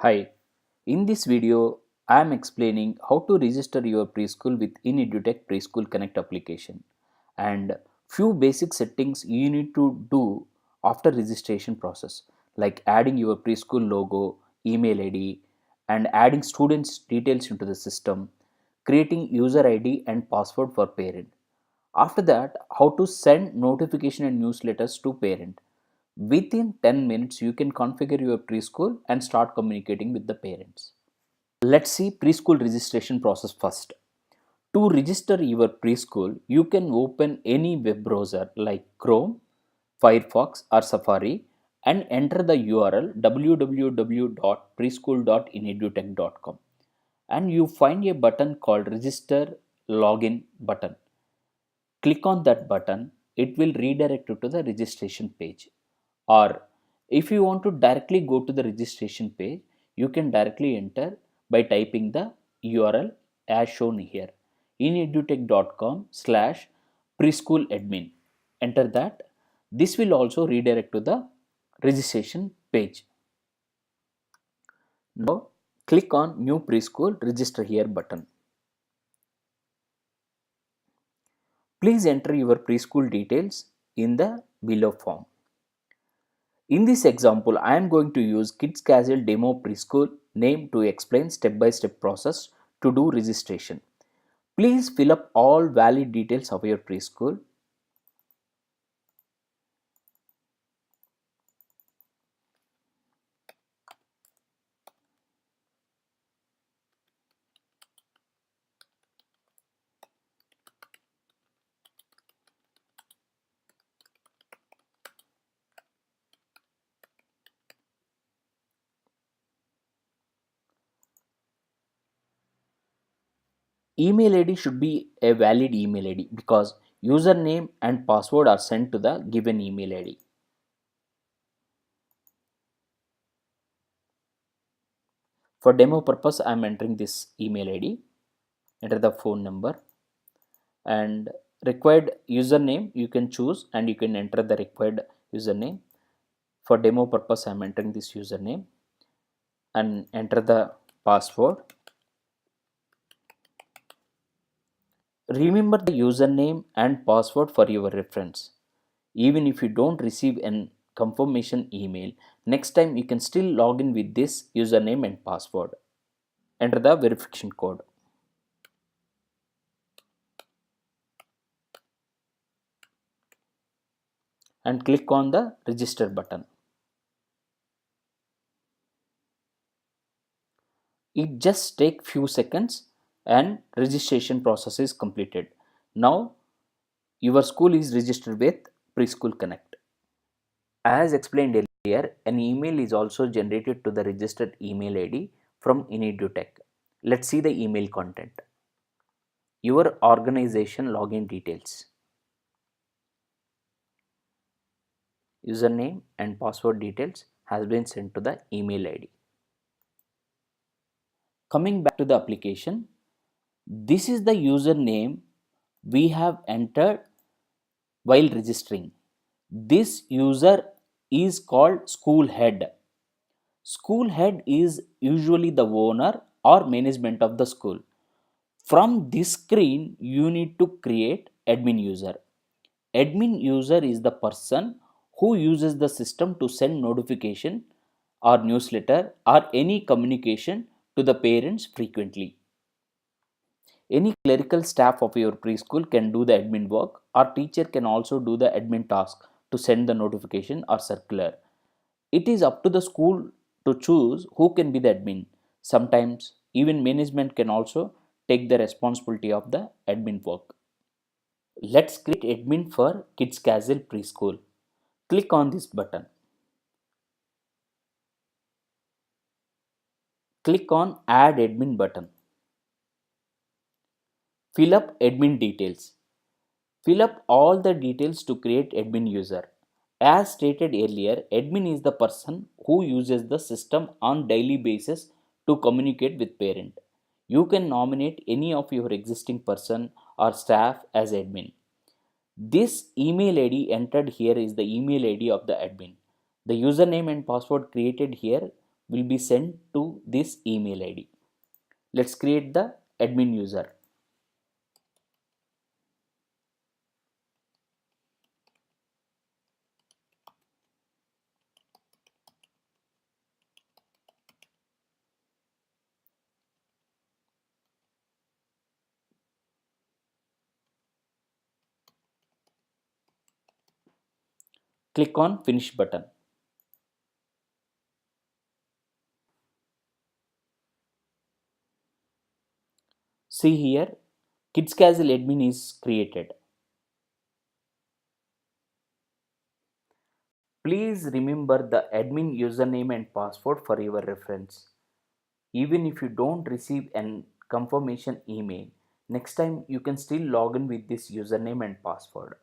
Hi, in this video, I am explaining how to register your preschool with InEduTech Preschool Connect application and few basic settings you need to do after registration process like adding your preschool logo, email ID and adding students details into the system, creating user ID and password for parent. After that, how to send notification and newsletters to parent. Within 10 minutes, you can configure your preschool and start communicating with the parents. Let's see preschool registration process first. To register your preschool, you can open any web browser like Chrome, Firefox or Safari and enter the URL www.preschool.inedutech.com and you find a button called register login button. Click on that button, it will redirect you to the registration page. Or if you want to directly go to the registration page, you can directly enter by typing the URL as shown here inedutech.com slash preschool admin. Enter that. This will also redirect to the registration page. Now click on new preschool register here button. Please enter your preschool details in the below form. In this example, I am going to use Kids Casual Demo Preschool name to explain step-by-step process to do registration. Please fill up all valid details of your preschool. Email ID should be a valid email ID because username and password are sent to the given email ID. For demo purpose, I am entering this email ID. Enter the phone number and required username you can choose and you can enter the required username. For demo purpose, I am entering this username and enter the password. Remember the username and password for your reference. Even if you don't receive an confirmation email, next time you can still log in with this username and password. Enter the verification code and click on the register button. It just takes few seconds and registration process is completed. Now your school is registered with Preschool Connect. As explained earlier, an email is also generated to the registered email ID from InEduTech. Let's see the email content. Your organization login details. Username and password details has been sent to the email ID. Coming back to the application, this is the username we have entered while registering. This user is called school head. School head is usually the owner or management of the school. From this screen, you need to create admin user. Admin user is the person who uses the system to send notification or newsletter or any communication to the parents frequently. Any clerical staff of your preschool can do the admin work or teacher can also do the admin task to send the notification or circular. It is up to the school to choose who can be the admin. Sometimes even management can also take the responsibility of the admin work. Let's create admin for Kids Casual Preschool. Click on this button. Click on Add Admin button. Fill up admin details. Fill up all the details to create admin user. As stated earlier, admin is the person who uses the system on daily basis to communicate with parent. You can nominate any of your existing person or staff as admin. This email ID entered here is the email ID of the admin. The username and password created here will be sent to this email ID. Let's create the admin user. Click on finish button. See here, Kids Castle admin is created. Please remember the admin username and password for your reference. Even if you don't receive an confirmation email, next time you can still log in with this username and password.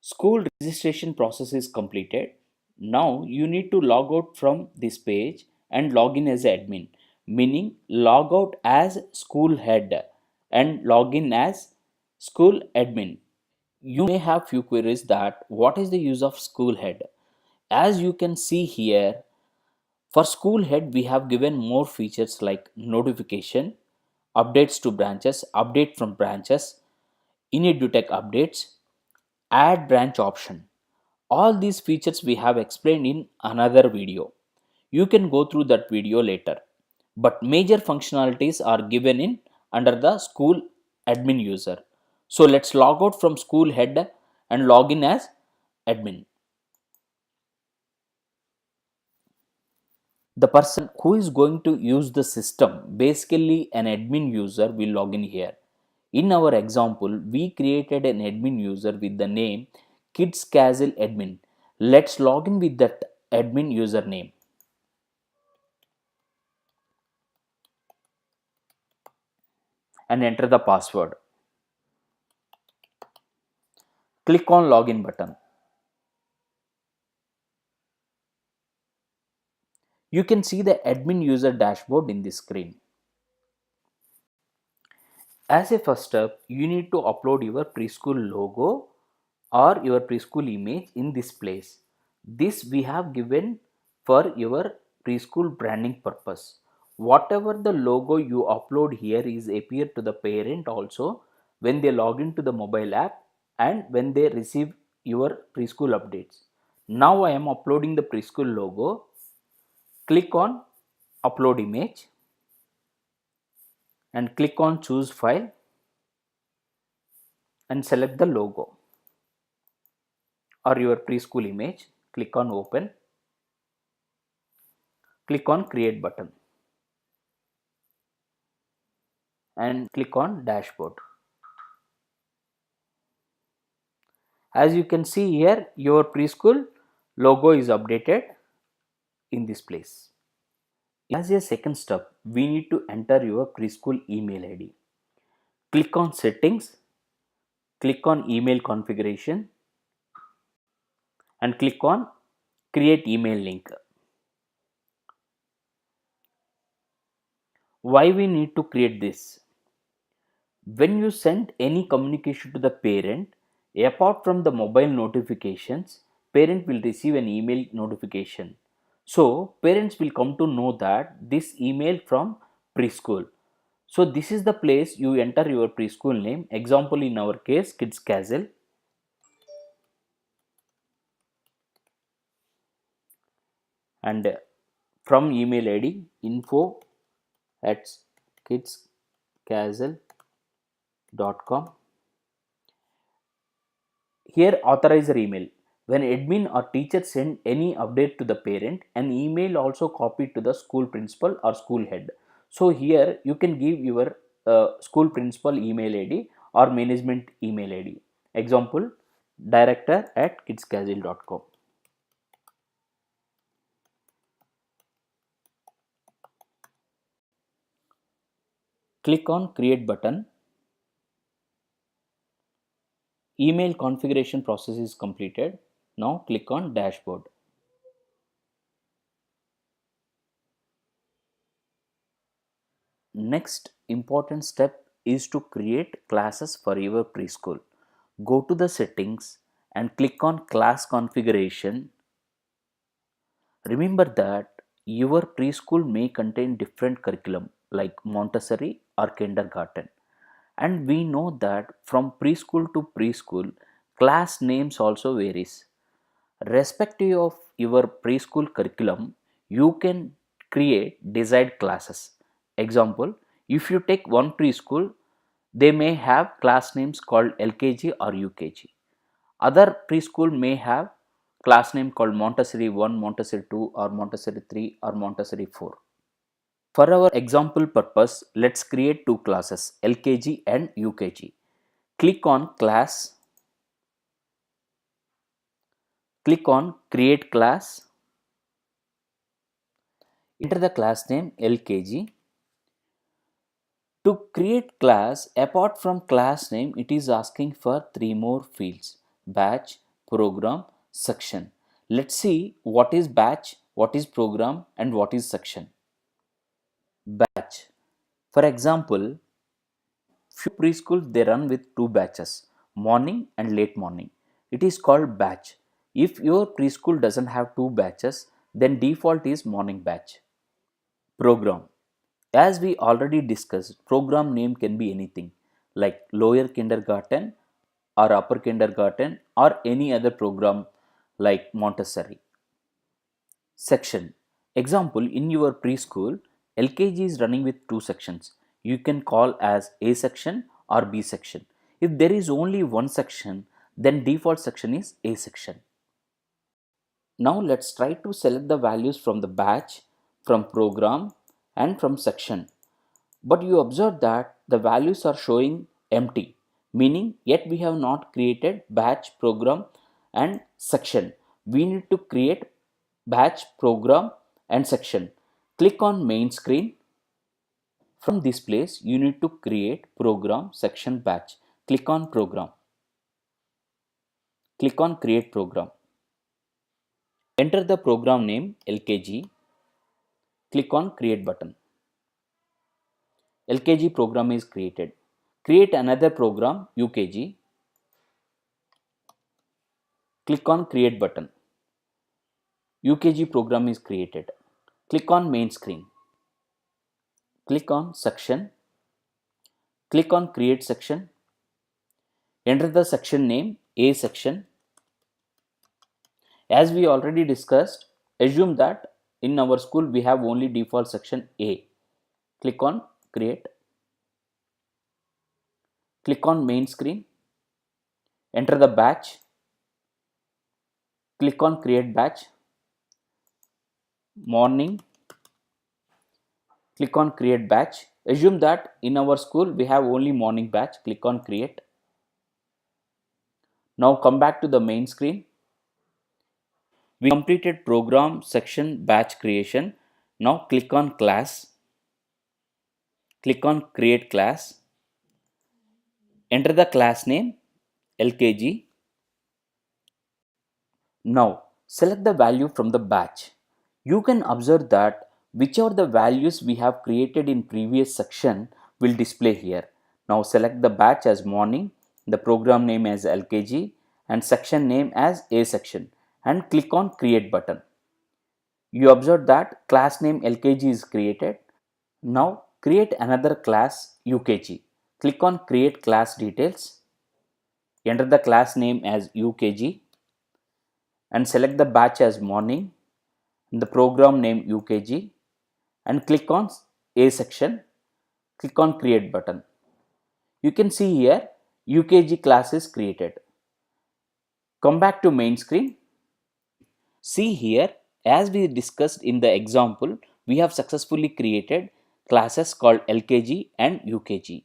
School registration process is completed. Now you need to log out from this page and log in as admin, meaning log out as school head and log in as school admin. You may have few queries that what is the use of school head? As you can see here, for school head we have given more features like notification, updates to branches, update from branches, in edutech updates, add branch option. All these features we have explained in another video. You can go through that video later. But major functionalities are given in under the school admin user. So let's log out from school head and log in as admin. The person who is going to use the system, basically an admin user, will log in here. In our example, we created an admin user with the name Kids Castle Admin. Let's log in with that admin username and enter the password. Click on login button. You can see the admin user dashboard in this screen. As a first step, you need to upload your preschool logo or your preschool image in this place. This we have given for your preschool branding purpose. Whatever the logo you upload here is appear to the parent also when they log into the mobile app and when they receive your preschool updates. Now I am uploading the preschool logo. Click on upload image and click on choose file and select the logo or your preschool image. Click on open. Click on create button and click on dashboard. As you can see here, your preschool logo is updated in this place. As a second step, we need to enter your preschool email ID. Click on settings, click on email configuration and click on create email link. Why we need to create this? When you send any communication to the parent, apart from the mobile notifications, parent will receive an email notification. So parents will come to know that this email from preschool. So this is the place you enter your preschool name. Example, in our case, Kids Castle. And from email ID info at kidscastle.com. Here authorizer email. When admin or teacher send any update to the parent, an email also copied to the school principal or school head. So here you can give your school principal email ID or management email ID. Example, director at kidscastle.com. Click on create button. Email configuration process is completed. Now click on dashboard. Next important step is to create classes for your preschool. Go to the settings and click on class configuration. Remember that Your preschool may contain different curriculum like Montessori or kindergarten. And we know that from preschool to preschool, class names also varies. Respective of your preschool curriculum, you can create desired classes. Example, if you take one preschool, they may have class names called LKG or UKG. Other preschool may have class name called Montessori 1, Montessori 2 or Montessori 3 or Montessori 4. For our example purpose, let's create two classes LKG and UKG. Click on class, click on create class, enter the class name LKG. To create class, apart from class name, it is asking for three more fields: batch, program, section. Let's see what is batch, what is program, and what is section. Batch. For example, few preschools they run with two batches, morning and late morning. It is called batch. If your preschool doesn't have two batches, then default is morning batch. Program. As we already discussed, program name can be anything like lower kindergarten or upper kindergarten or any other program like Montessori. Section. Example, in your preschool, LKG is running with two sections. You can call as A section or B section. If there is only one section, then default section is A section. Now let's try to select the values from the batch, from program and from section. But you observe that the values are showing empty, meaning yet we have not created batch, program and section. We need to create batch, program and section. Click on main screen. From this place you need to create program, section, batch. Click on program. Click on create program. Enter the program name LKG. Click on create button. LKG program is created. Create another program UKG. Click on create button. UKG program is created. Click on main screen. Click on section. Click on create section. Enter the section name A section. As we already discussed, assume that in our school we have only default section A. Click on create. Click on main screen. Enter the batch. Click on create batch. Morning. Click on create batch. Assume that in our school we have only morning batch. Click on create. Now come back to the main screen. We completed program, section, batch creation. Now click on class. Click on create class. Enter the class name LKG. Now select the value from the batch. You can observe that whichever the values we have created in previous section will display here. Now select the batch as morning, the program name as LKG and section name as A section and click on create button. You observe that class name LKG is created. Now create another class UKG. Click on create class details. Enter the class name as UKG and select the batch as morning, the program name UKG and click on A section. Click on create button. You can see here UKG class is created. Come back to main screen. See here, as we discussed in the example, we have successfully created classes called LKG and UKG.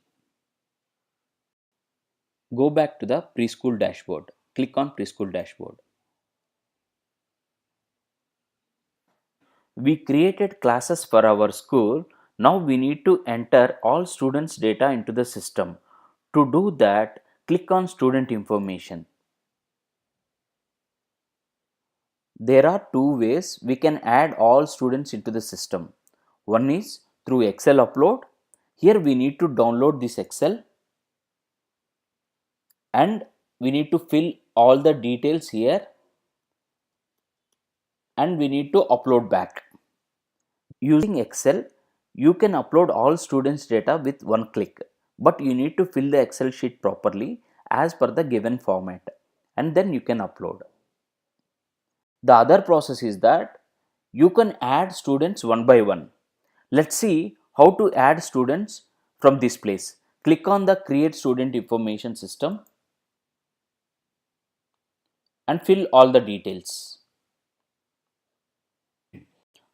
Go back to the preschool dashboard. Click on preschool dashboard. We created classes for our school. Now we need to enter all students' data into the system. To do that, click on student information. There are two ways we can add all students into the system. One is through Excel upload. Here we need to download this Excel and we need to fill all the details here and we need to upload back. Using Excel, you can upload all students' data with one click, but you need to fill the Excel sheet properly as per the given format, and then you can upload. The other process is that you can add students one by one. Let's see how to add students from this place. Click on the Create Student Information System and fill all the details.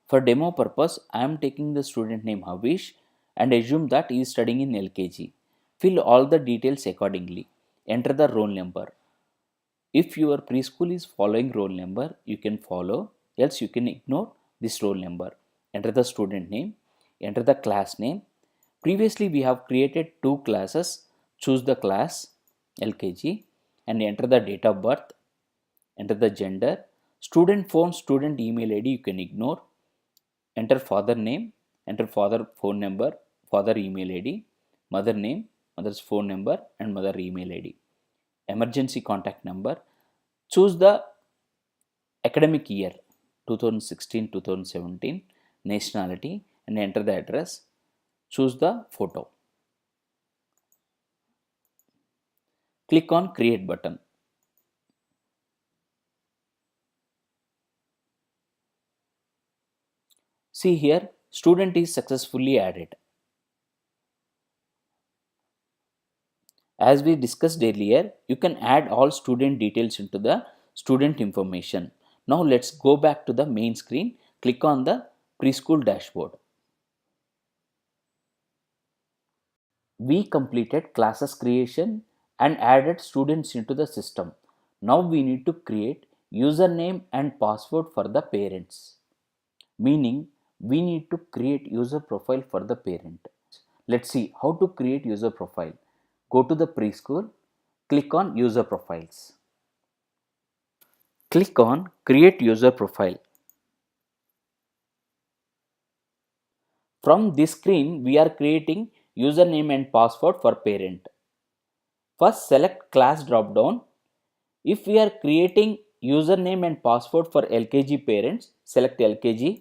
For demo purpose, I am taking the student name Havish and assume that he is studying in LKG. Fill all the details accordingly. Enter the roll number. If your preschool is following roll number, you can follow, else you can ignore this roll number. Enter the student name, enter the class name. Previously, we have created two classes. Choose the class LKG and enter the date of birth, enter the gender, student phone, student email ID you can ignore. Enter father name, enter father phone number, father email ID, mother name, mother's phone number and mother email ID. Emergency contact number. Choose the academic year 2016-2017, nationality and enter the address. Choose the photo. Click on create button. See here, student is successfully added. As we discussed earlier, you can add all student details into the student information. Now let's go back to the main screen. Click on the preschool dashboard. We completed classes creation and added students into the system. Now we need to create username and password for the parents. Meaning we need to create user profile for the parent. Let's see how to create user profile. Go to the preschool, click on user profiles. Click on create user profile. From this screen, we are creating username and password for parent. First, select class drop-down. If we are creating username and password for LKG parents, select LKG.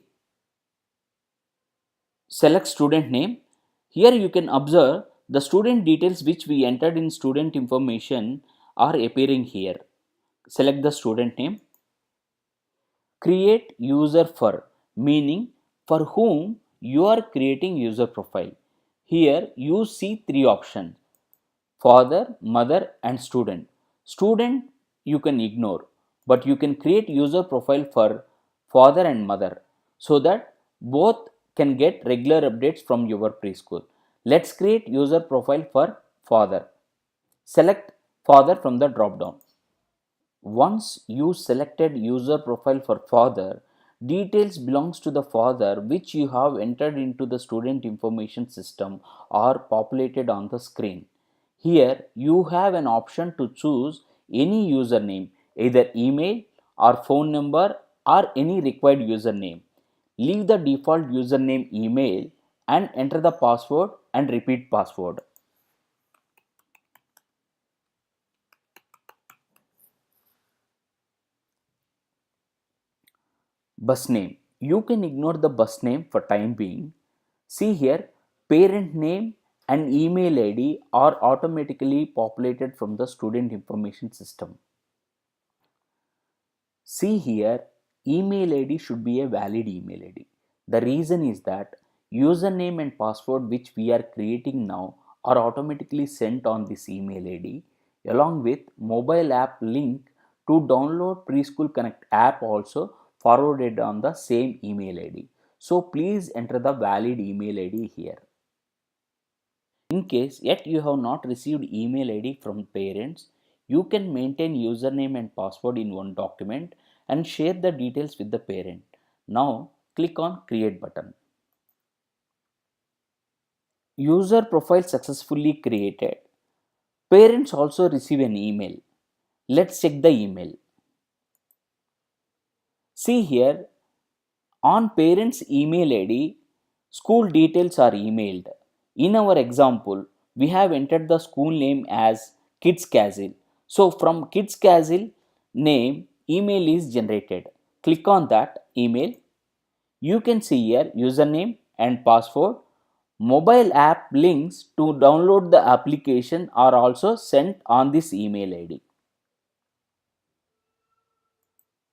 Select student name. Here you can observe the student details which we entered in student information are appearing here. Select the student name. Create user for, meaning for whom you are creating user profile. Here you see three options: father, mother and student. Student you can ignore, but you can create user profile for father and mother so that both can get regular updates from your preschool. Let's create user profile for father. Select father from the drop down. Once you selected user profile for father, details belongs to the father which you have entered into the student information system are populated on the screen. Here you have an option to choose any username, either email or phone number or any required username. Leave the default username email and enter the password and repeat password. Bus name. You can ignore the bus name for time being. See here, parent name and email ID are automatically populated from the student information system. See here, email ID should be a valid email ID. The reason is that username and password which we are creating now are automatically sent on this email ID along with mobile app link to download Preschool Connect app also forwarded on the same email ID. So please enter the valid email ID here. In case yet you have not received email ID from parents, you can maintain username and password in one document and share the details with the parent. Now click on create button. User profile successfully created. Parents also receive an email. Let's check the email. See here, on parents email ID, school details are emailed. In our example, we have entered the school name as Kids Castle. So from Kids Castle name, email is generated. Click on that email. You can see here username and password. Mobile app links to download the application are also sent on this email ID.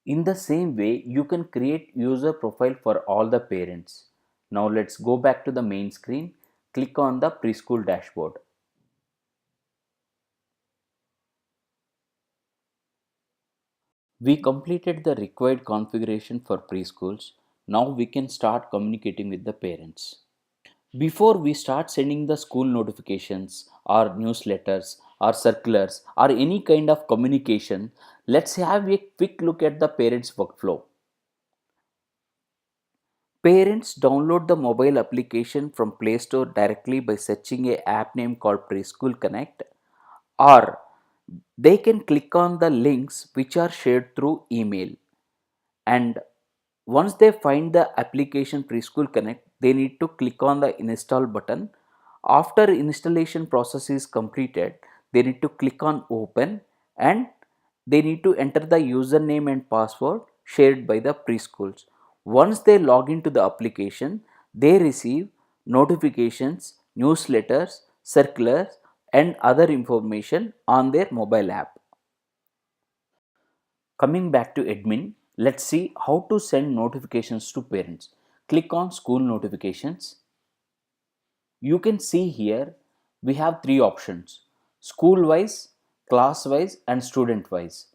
In the same way, you can create user profile for all the parents. Now let's go back to the main screen. Click on the preschool dashboard. We completed the required configuration for preschools. Now we can start communicating with the parents. Before we start sending the school notifications or newsletters or circulars or any kind of communication, let's have a quick look at the parents' workflow. Parents download the mobile application from Play Store directly by searching a app name called Preschool Connect, or they can click on the links which are shared through email. And once they find the application Preschool Connect, they need to click on the install button. After installation process is completed, they need to click on open, and they need to enter the username and password shared by the preschools. Once they log into the application, they receive notifications, newsletters, circulars, and other information on their mobile app. Coming back to admin, let's see how to send notifications to parents. Click on school notifications. You can see here we have three options: school wise, class wise, and student wise.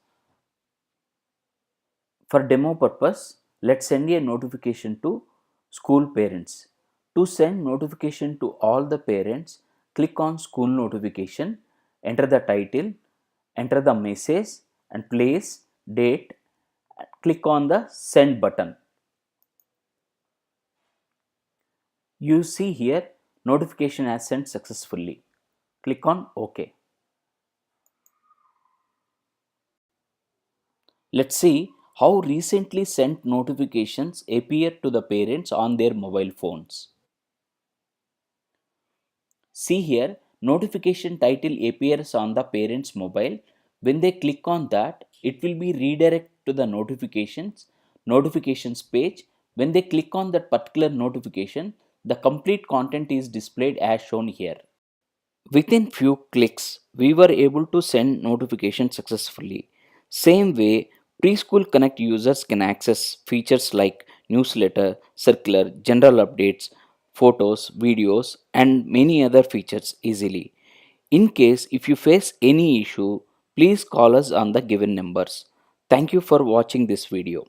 For demo purpose, let's send a notification to school parents. To send notification to all the parents, click on school notification, enter the title, enter the message and place, date, click on the send button. You see here notification has sent successfully. Click on OK. Let's see how recently sent notifications appear to the parents on their mobile phones. See here, notification title appears on the parent's mobile. When they click on that, it will be redirect to the notifications page. When they click on that particular notification, the complete content is displayed as shown here. Within few clicks, we were able to send notifications successfully. Same way, Preschool Connect users can access features like newsletter, circular, general updates, photos, videos, and many other features easily. In case if you face any issue, please call us on the given numbers. Thank you for watching this video.